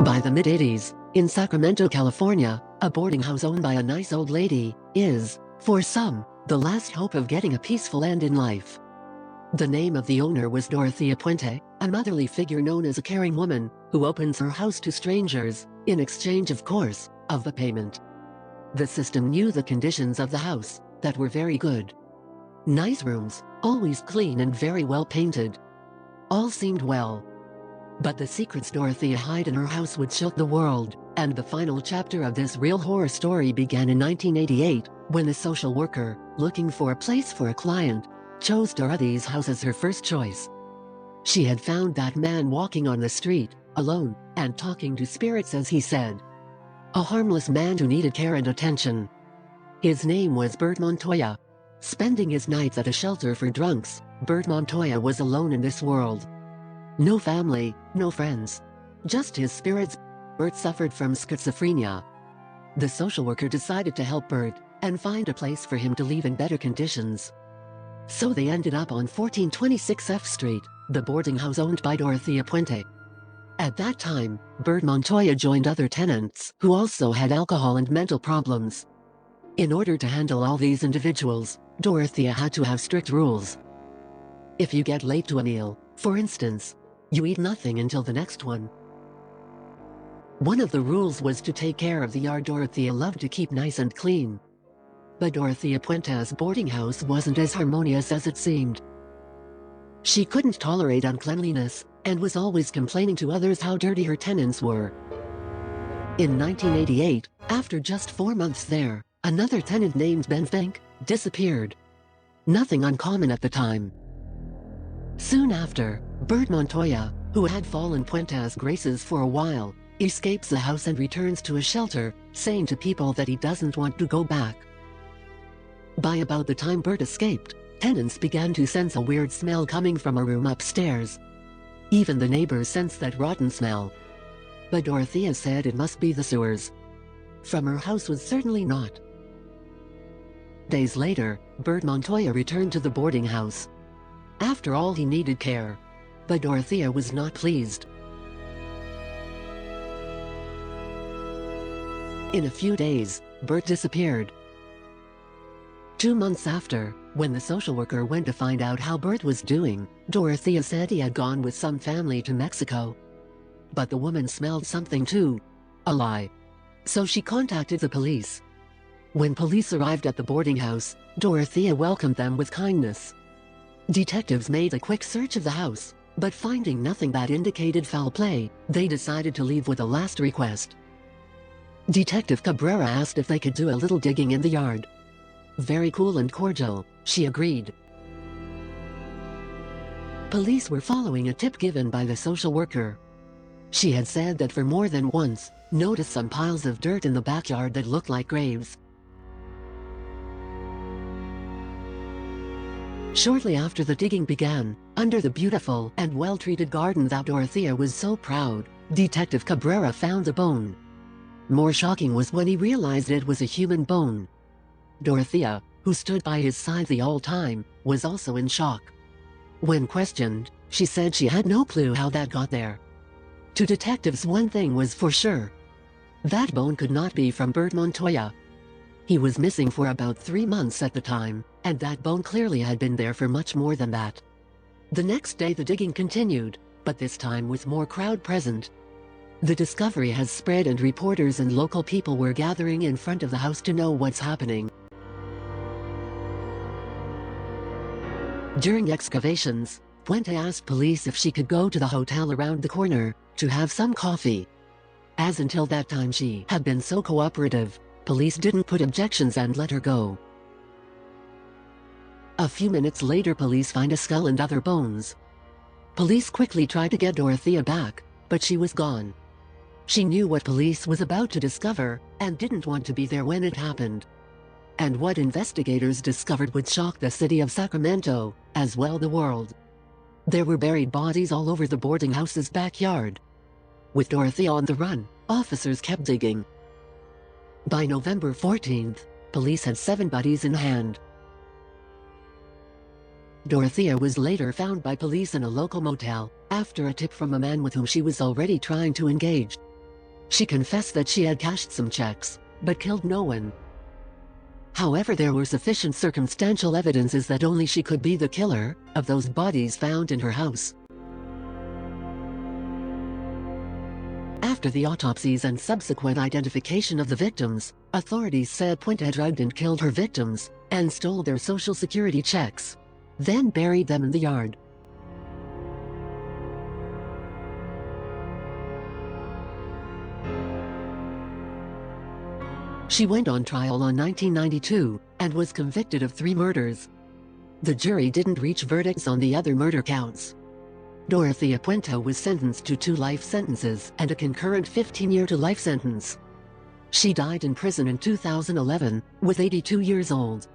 By the mid-80s, in Sacramento, California, a boarding house owned by a nice old lady is, for some, the last hope of getting a peaceful end in life. The name of the owner was Dorothea Puente, a motherly figure known as a caring woman, who opens her house to strangers, in exchange, of course, of a payment. The system knew the conditions of the house, that were very good. Nice rooms, always clean and very well painted. All seemed well. But the secrets Dorothea hid in her house would shock the world, and the final chapter of this real horror story began in 1988, when a social worker, looking for a place for a client, chose Dorothea's house as her first choice. She had found that man walking on the street, alone, and talking to spirits, as he said. A harmless man who needed care and attention. His name was Bert Montoya. Spending his nights at a shelter for drunks, Bert Montoya was alone in this world. No family, no friends. Just his spirits. Bert suffered from schizophrenia. The social worker decided to help Bert, and find a place for him to live in better conditions. So they ended up on 1426 F Street, the boarding house owned by Dorothea Puente. At that time, Bert Montoya joined other tenants who also had alcohol and mental problems. In order to handle all these individuals, Dorothea had to have strict rules. If you get late to a meal, for instance, you eat nothing until the next one. One of the rules was to take care of the yard. Dorothea loved to keep nice and clean. But Dorothea Puente's boarding house wasn't as harmonious as it seemed. She couldn't tolerate uncleanliness, and was always complaining to others how dirty her tenants were. In 1988, after just 4 months there, another tenant named Ben Fink disappeared. Nothing uncommon at the time. Soon after, Bert Montoya, who had fallen Puente's graces for a while, escapes the house and returns to a shelter, saying to people that he doesn't want to go back. By about the time Bert escaped, tenants began to sense a weird smell coming from a room upstairs. Even the neighbors sensed that rotten smell. But Dorothea said it must be the sewers. From her house was certainly not. Days later, Bert Montoya returned to the boarding house. After all, he needed care. But Dorothea was not pleased. In a few days, Bert disappeared. 2 months after, when the social worker went to find out how Bert was doing, Dorothea said he had gone with some family to Mexico. But the woman smelled something too. A lie. So she contacted the police. When police arrived at the boarding house, Dorothea welcomed them with kindness. Detectives made a quick search of the house, but finding nothing that indicated foul play, they decided to leave with a last request. Detective Cabrera asked if they could do a little digging in the yard. Very cool and cordial, she agreed. Police were following a tip given by the social worker. She had said that for more than once, noticed some piles of dirt in the backyard that looked like graves. Shortly after the digging began, under the beautiful and well-treated garden that Dorothea was so proud, Detective Cabrera found a bone. More shocking was when he realized it was a human bone. Dorothea, who stood by his side the whole time, was also in shock. When questioned, she said she had no clue how that got there. To detectives, one thing was for sure. That bone could not be from Bert Montoya. He was missing for about 3 months at the time, and that bone clearly had been there for much more than that. The next day the digging continued, but this time with more crowd present. The discovery has spread and reporters and local people were gathering in front of the house to know what's happening. During excavations, Puente asked police if she could go to the hotel around the corner to have some coffee. As until that time she had been so cooperative, police didn't put objections and let her go. A few minutes later, police find a skull and other bones. Police quickly tried to get Dorothea back, but she was gone. She knew what police was about to discover, and didn't want to be there when it happened. And what investigators discovered would shock the city of Sacramento, as well the world. There were buried bodies all over the boarding house's backyard. With Dorothea on the run, officers kept digging. By November 14th, police had 7 bodies in hand. Dorothea was later found by police in a local motel, after a tip from a man with whom she was already trying to engage. She confessed that she had cashed some checks, but killed no one. However, there were sufficient circumstantial evidences that only she could be the killer of those bodies found in her house. After the autopsies and subsequent identification of the victims, authorities said Puente had drugged and killed her victims and stole their social security checks, then buried them in the yard. She went on trial in 1992 and was convicted of 3 murders. The jury didn't reach verdicts on the other murder counts. Dorothea Puente was sentenced to 2 life sentences and a concurrent 15-year-to-life sentence. She died in prison in 2011, was 82 years old.